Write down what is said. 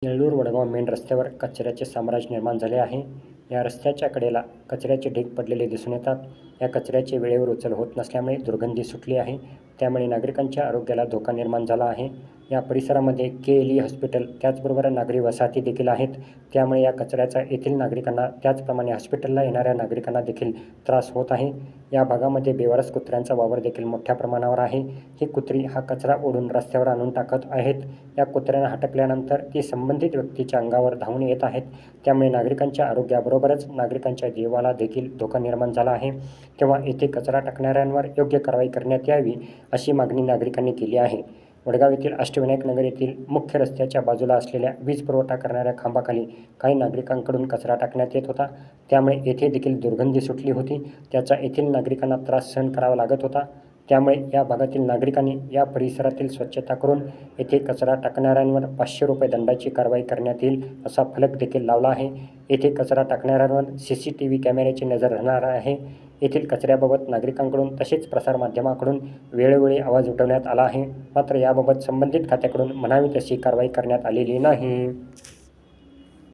Yellur Vadgaon main रस्त्यावर कचऱ्याचे साम्राज्य निर्माण झाले आहे. या रस्त्याच्या कडेला कचऱ्याचे ढीग पडलेले दिसून येतात. या कचऱ्याची वेळेवर उचल होत नसल्यामुळे दुर्गंधी सुटली आहे. त्यामुळे नागरिकांच्या आरोग्याला धोका निर्माण झाला आहे. या परिसरामध्ये के.एल.ई हॉस्पिटल त्याचबरोबर नागरी वसाहती देखील आहेत. त्यामुळे या कचऱ्याचा येथील नागरिकांना त्याचप्रमाणे हॉस्पिटलला येणाऱ्या नागरिकांना देखील त्रास होत आहे. या भागामध्ये बेवारस कुत्र्यांचा वावर देखील मोठ्या प्रमाणावर आहे. ही कुत्री हा कचरा ओढून रस्त्यावर आणून टाकत आहेत. या कुत्र्यांना हटकल्यानंतर ती संबंधित व्यक्तीच्या अंगावर धावून येत आहेत. त्यामुळे नागरिकांच्या आरोग्याबरोबरच नागरिकांच्या जीवाला देखील धोका निर्माण झाला आहे. तेव्हा येथे कचरा टाकणाऱ्यांवर योग्य कारवाई करण्यात यावी अशी मागणी नागरिकांनी केली आहे. वडगाव येथील अष्टविनायक नगर येथील मुख्य रस्त्याच्या बाजूला असलेल्या वीज पुरवठा करणाऱ्या खांबाखाली काही नागरिकांकडून कचरा टाकण्यात येत होता. त्यामुळे येथे देखील दुर्गंधी सुटली होती. त्याचा येथील नागरिकांना त्रास सहन करावा लागत होता. त्यामुळे या भागातील नागरिकांनी या परिसरातील स्वच्छता करून येथे कचरा टाकणाऱ्यांवर 500 रुपये दंडाची कारवाई करण्यात येईल असा फलक देखील लावला आहे. येथे कचरा टाकणाऱ्यांवर CCTV कॅमेऱ्याची नजर राहणार आहे. येथील कचऱ्याबाबत नागरिकांकडून तसेच प्रसारमाध्यमांकडून वेळोवेळी आवाज उठवण्यात आला आहे. मात्र याबाबत संबंधित खात्याकडून म्हणावी तशी कारवाई करण्यात आलेली नाही.